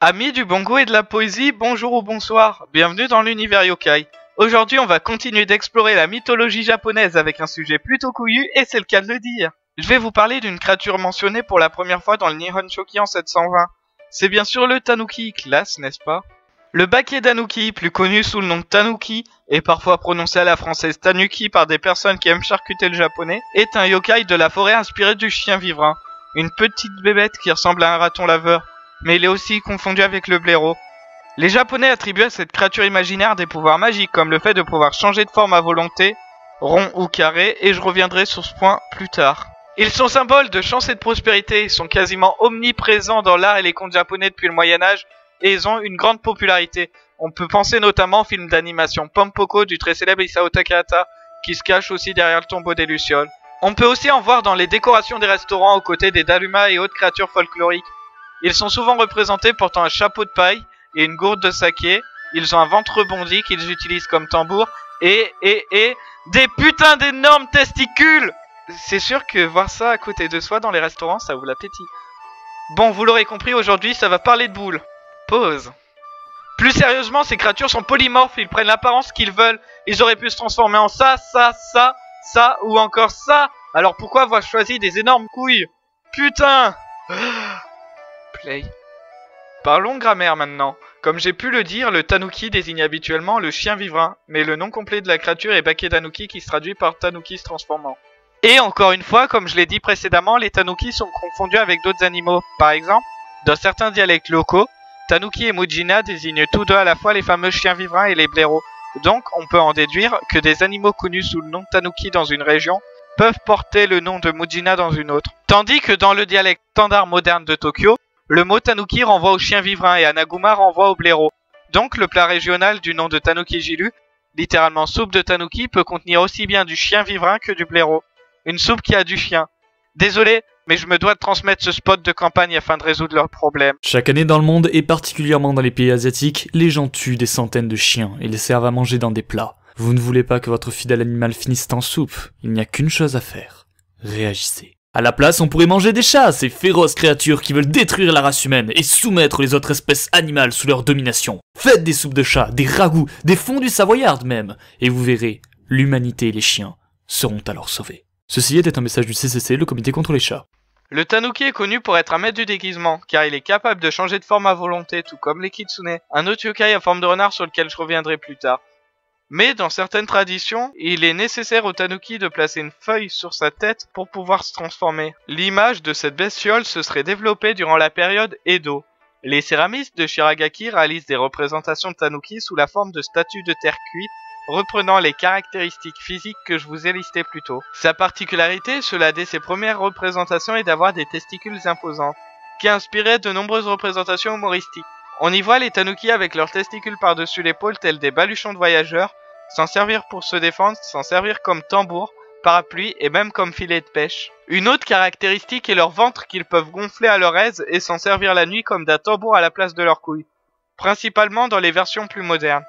Amis du bon goût et de la poésie, bonjour ou bonsoir, bienvenue dans l'univers yokai. Aujourd'hui on va continuer d'explorer la mythologie japonaise avec un sujet plutôt couillu et c'est le cas de le dire. Je vais vous parler d'une créature mentionnée pour la première fois dans le Nihon Shoki en 720. C'est bien sûr le Tanuki, classe n'est-ce pas? Le Bakedanuki, plus connu sous le nom de Tanuki, et parfois prononcé à la française Tanuki par des personnes qui aiment charcuter le japonais, est un yokai de la forêt inspiré du chien vivrain. Une petite bébête qui ressemble à un raton laveur, mais il est aussi confondu avec le blaireau. Les japonais attribuent à cette créature imaginaire des pouvoirs magiques, comme le fait de pouvoir changer de forme à volonté, rond ou carré, et je reviendrai sur ce point plus tard. Ils sont symboles de chance et de prospérité, sont quasiment omniprésents dans l'art et les contes japonais depuis le Moyen-Âge, et ils ont une grande popularité. On peut penser notamment au film d'animation Pompoko du très célèbre Isao Takahata, qui se cache aussi derrière le tombeau des Lucioles. On peut aussi en voir dans les décorations des restaurants aux côtés des Daruma et autres créatures folkloriques. Ils sont souvent représentés portant un chapeau de paille et une gourde de saké. Ils ont un ventre rebondi qu'ils utilisent comme tambour et des putains d'énormes testicules. C'est sûr que voir ça à côté de soi dans les restaurants, ça ouvre l'appétit. Bon, vous l'aurez compris, aujourd'hui ça va parler de boules. Pause. Plus sérieusement, ces créatures sont polymorphes, ils prennent l'apparence qu'ils veulent. Ils auraient pu se transformer en ça ou encore ça. Alors pourquoi avoir choisi des énormes couilles? Putain. Play. Parlons grammaire maintenant. Comme j'ai pu le dire, le Tanuki désigne habituellement le chien vivrain, mais le nom complet de la créature est Bakedanuki qui se traduit par Tanuki se transformant. Et encore une fois, comme je l'ai dit précédemment, les Tanuki sont confondus avec d'autres animaux. Par exemple, dans certains dialectes locaux, Tanuki et Mujina désignent tous deux à la fois les fameux chiens vivrains et les blaireaux. Donc on peut en déduire que des animaux connus sous le nom de Tanuki dans une région peuvent porter le nom de Mujina dans une autre. Tandis que dans le dialecte standard moderne de Tokyo, le mot Tanuki renvoie au chien vivrain et Anaguma renvoie au blaireau. Donc le plat régional du nom de Tanuki Jiru, littéralement soupe de Tanuki, peut contenir aussi bien du chien vivrain que du blaireau. Une soupe qui a du chien. Désolé, mais je me dois de transmettre ce spot de campagne afin de résoudre leurs problèmes. Chaque année dans le monde, et particulièrement dans les pays asiatiques, les gens tuent des centaines de chiens et les servent à manger dans des plats. Vous ne voulez pas que votre fidèle animal finisse en soupe, il n'y a qu'une chose à faire. Réagissez. À la place, on pourrait manger des chats, ces féroces créatures qui veulent détruire la race humaine et soumettre les autres espèces animales sous leur domination. Faites des soupes de chats, des ragoûts, des fondus savoyardes même, et vous verrez, l'humanité et les chiens seront alors sauvés. Ceci était un message du CCC, le comité contre les chats. Le Tanuki est connu pour être un maître du déguisement, car il est capable de changer de forme à volonté, tout comme les Kitsune, un autre yokai à forme de renard sur lequel je reviendrai plus tard. Mais dans certaines traditions, il est nécessaire au Tanuki de placer une feuille sur sa tête pour pouvoir se transformer. L'image de cette bestiole se serait développée durant la période Edo. Les céramistes de Shiragaki réalisent des représentations de Tanuki sous la forme de statues de terre cuite, reprenant les caractéristiques physiques que je vous ai listées plus tôt. Sa particularité, cela dès ses premières représentations, est d'avoir des testicules imposantes, qui inspiraient de nombreuses représentations humoristiques. On y voit les Tanuki avec leurs testicules par-dessus l'épaule tels des baluchons de voyageurs, s'en servir pour se défendre, s'en servir comme tambour, parapluie et même comme filet de pêche. Une autre caractéristique est leur ventre qu'ils peuvent gonfler à leur aise et s'en servir la nuit comme d'un tambour à la place de leurs couilles, principalement dans les versions plus modernes.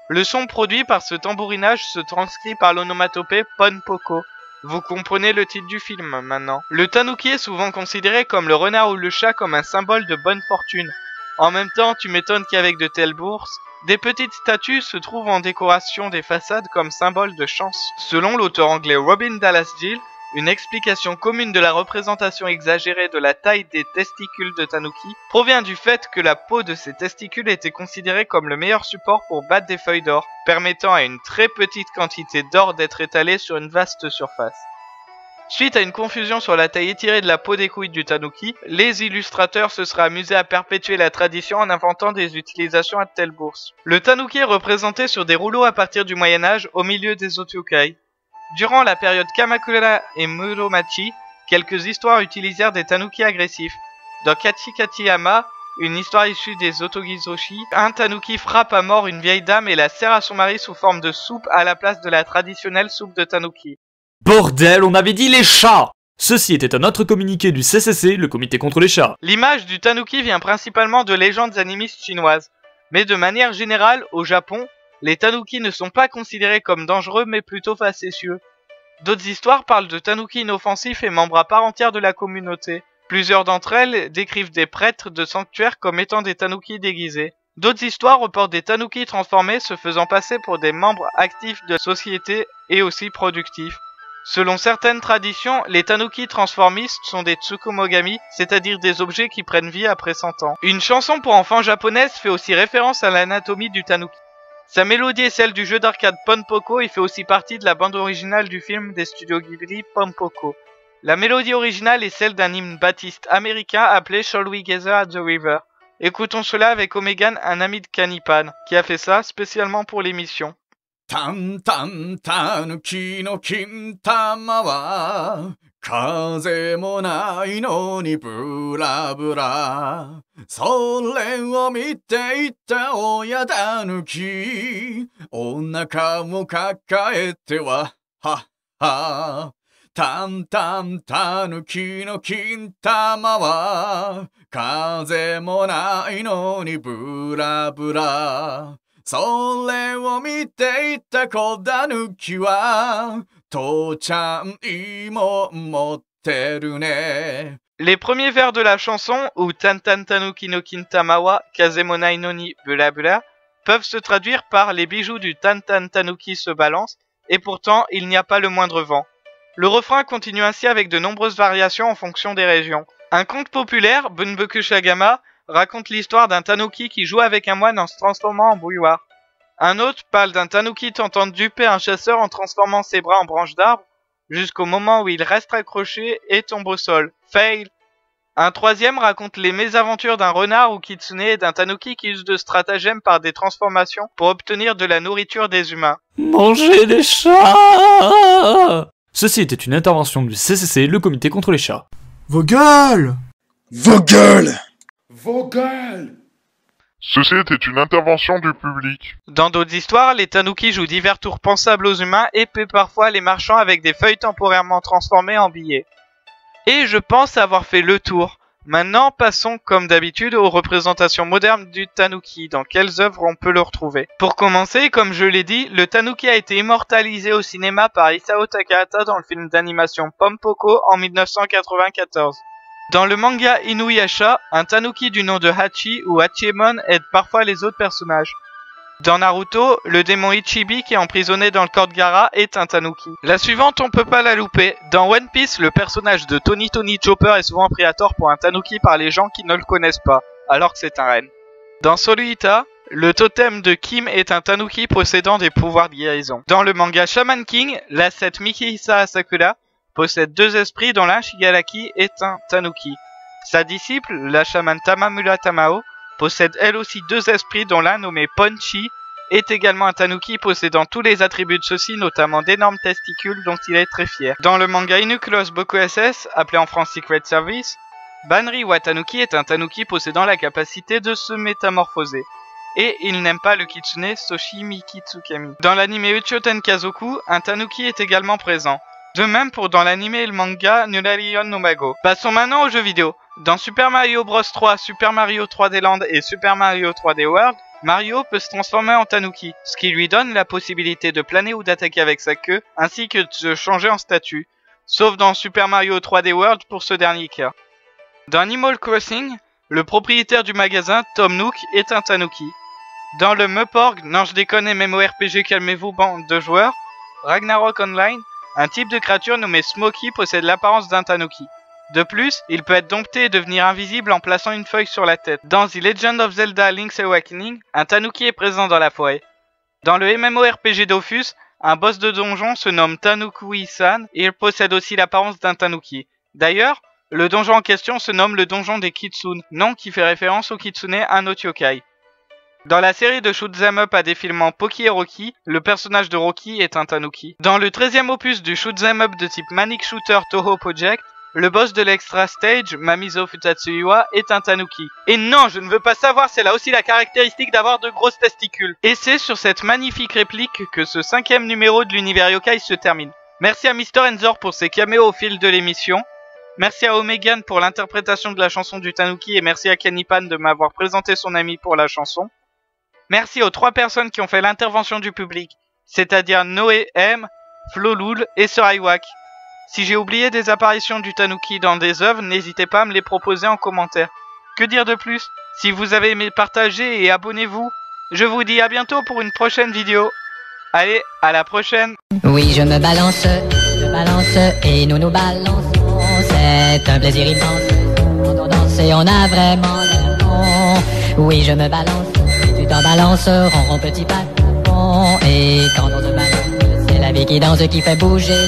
Le son produit par ce tambourinage se transcrit par l'onomatopée Ponpoko. Vous comprenez le titre du film maintenant. Le Tanuki est souvent considéré comme le renard ou le chat comme un symbole de bonne fortune. En même temps, tu m'étonnes qu'avec de telles bourses, des petites statues se trouvent en décoration des façades comme symbole de chance. Selon l'auteur anglais Robin Dallas Gill, une explication commune de la représentation exagérée de la taille des testicules de Tanuki provient du fait que la peau de ces testicules était considérée comme le meilleur support pour battre des feuilles d'or, permettant à une très petite quantité d'or d'être étalée sur une vaste surface. Suite à une confusion sur la taille étirée de la peau des couilles du Tanuki, les illustrateurs se seraient amusés à perpétuer la tradition en inventant des utilisations à de telles bourses. Le Tanuki est représenté sur des rouleaux à partir du Moyen-Âge au milieu des autres yokai. Durant la période Kamakura et Muromachi, quelques histoires utilisèrent des Tanuki agressifs. Dans Kachikachiyama, une histoire issue des Otogizoshi, un Tanuki frappe à mort une vieille dame et la sert à son mari sous forme de soupe à la place de la traditionnelle soupe de Tanuki. Bordel, on avait dit les chats! Ceci était un autre communiqué du CCC, le comité contre les chats. L'image du Tanuki vient principalement de légendes animistes chinoises. Mais de manière générale, au Japon, les Tanuki ne sont pas considérés comme dangereux mais plutôt facétieux. D'autres histoires parlent de Tanuki inoffensifs et membres à part entière de la communauté. Plusieurs d'entre elles décrivent des prêtres de sanctuaires comme étant des tanuki déguisés. D'autres histoires reportent des tanuki transformés se faisant passer pour des membres actifs de la société et aussi productifs. Selon certaines traditions, les tanuki transformistes sont des tsukumogami, c'est-à-dire des objets qui prennent vie après 100 ans. Une chanson pour enfants japonaise fait aussi référence à l'anatomie du tanuki. Sa mélodie est celle du jeu d'arcade Ponpoko et fait aussi partie de la bande originale du film des studios Ghibli Ponpoko. La mélodie originale est celle d'un hymne baptiste américain appelé Shall We Gather at the River. Écoutons cela avec Omegan, un ami de Canipan, qui a fait ça spécialement pour l'émission. たんたんたぬきの金玉は風もないのにブラブラそれを見ていた親たぬきお腹を抱えてはははたんたんたぬきの金玉は風もないのにブラブラそれを見ていた子だぬきは父ちゃん芋持ってるね。 Les premiers vers de la chanson, ou Tantan Tanuki no Kintama wa Kazemonai no ni Bula Bula, peuvent se traduire par les bijoux du Tantan Tanuki se balancent, et pourtant il n'y a pas le moindre vent. Le refrain continue ainsi avec de nombreuses variations en fonction des régions. Un conte populaire, Bunboku Shagama, raconte l'histoire d'un tanuki qui joue avec un moine en se transformant en bouilloire. Un autre parle d'un tanuki tentant de duper un chasseur en transformant ses bras en branches d'arbre, jusqu'au moment où il reste accroché et tombe au sol. Fail. Un troisième raconte les mésaventures d'un renard ou kitsune et d'un tanuki qui use de stratagèmes par des transformations pour obtenir de la nourriture des humains. Manger des chats! Ceci était une intervention du CCC, le comité contre les chats. Vos gueules! Vos gueules! Vos gueules! Ceci était une intervention du public. Dans d'autres histoires, les tanuki jouent divers tours pensables aux humains et paient parfois les marchands avec des feuilles temporairement transformées en billets. Et je pense avoir fait le tour. Maintenant, passons comme d'habitude aux représentations modernes du tanuki, dans quelles œuvres on peut le retrouver. Pour commencer, comme je l'ai dit, le tanuki a été immortalisé au cinéma par Isao Takahata dans le film d'animation Ponpoko en 1994. Dans le manga Inuyasha, un tanuki du nom de Hachi ou Hachiemon aide parfois les autres personnages. Dans Naruto, le démon Ichibi qui est emprisonné dans le corps de Gaara est un tanuki. La suivante, on peut pas la louper. Dans One Piece, le personnage de Tony Chopper est souvent pris à tort pour un tanuki par les gens qui ne le connaissent pas, alors que c'est un renne. Dans Soul Eater, le totem de Kim est un tanuki possédant des pouvoirs de guérison. Dans le manga Shaman King, l'ascète Mikihisa Asakura possède deux esprits dont l'un, Shigaraki, est un tanuki. Sa disciple, la chamane Tamamula Tamao, possède elle aussi deux esprits dont l'un, nommé Ponchi, est également un tanuki possédant tous les attributs de ceux-ci, notamment d'énormes testicules dont il est très fier. Dans le manga Inukulos Boku SS, appelé en France Secret Service, Banri Watanuki est un tanuki possédant la capacité de se métamorphoser. Et il n'aime pas le kitsune Soshi Mikitsukami. Dans l'anime Ucho Tenkazoku, un tanuki est également présent. De même pour dans l'anime et le manga Nurarion no Mago. Passons maintenant aux jeux vidéo. Dans Super Mario Bros 3, Super Mario 3D Land et Super Mario 3D World, Mario peut se transformer en tanuki, ce qui lui donne la possibilité de planer ou d'attaquer avec sa queue, ainsi que de se changer en statue, sauf dans Super Mario 3D World pour ce dernier cas. Dans Animal Crossing, le propriétaire du magasin, Tom Nook, est un tanuki. Dans le Meuporg, non je déconne MMORPG calmez-vous bande de joueurs, Ragnarok Online, un type de créature nommé Smokey possède l'apparence d'un tanuki. De plus, il peut être dompté et devenir invisible en plaçant une feuille sur la tête. Dans The Legend of Zelda Link's Awakening, un tanuki est présent dans la forêt. Dans le MMORPG Dofus, un boss de donjon se nomme Tanukui-san et il possède aussi l'apparence d'un tanuki. D'ailleurs, le donjon en question se nomme le donjon des Kitsune, nom qui fait référence au kitsune, un autre yokai. Dans la série de shoot 'em up à défilement Poki et Rocky, le personnage de Rocky est un tanuki. Dans le 13e opus du shoot 'em up de type Manic Shooter Toho Project, le boss de l'extra stage, Mamizo Futatsuiwa, est un tanuki. Et non, je ne veux pas savoir si elle a aussi la caractéristique d'avoir de grosses testicules. Et c'est sur cette magnifique réplique que ce 5e numéro de l'univers yokai se termine. Merci à Mr. Enzor pour ses caméos au fil de l'émission. Merci à Omegan pour l'interprétation de la chanson du tanuki et merci à Canipan de m'avoir présenté son ami pour la chanson. Merci aux 3 personnes qui ont fait l'intervention du public, c'est-à-dire Noé M, Flo Loul et Sir Iwak. Si j'ai oublié des apparitions du tanuki dans des œuvres, n'hésitez pas à me les proposer en commentaire. Que dire de plus? Si vous avez aimé, partagez et abonnez-vous. Je vous dis à bientôt pour une prochaine vidéo. Allez, à la prochaine. Oui, je me balance et nous nous balançons. C'est un plaisir immense. Quand on danse et on a vraiment l'air bon. Oui, je me balance, tu t'en balances, rond, rond, petit papillon. Et quand on se balance, c'est la vie qui danse qui fait bouger.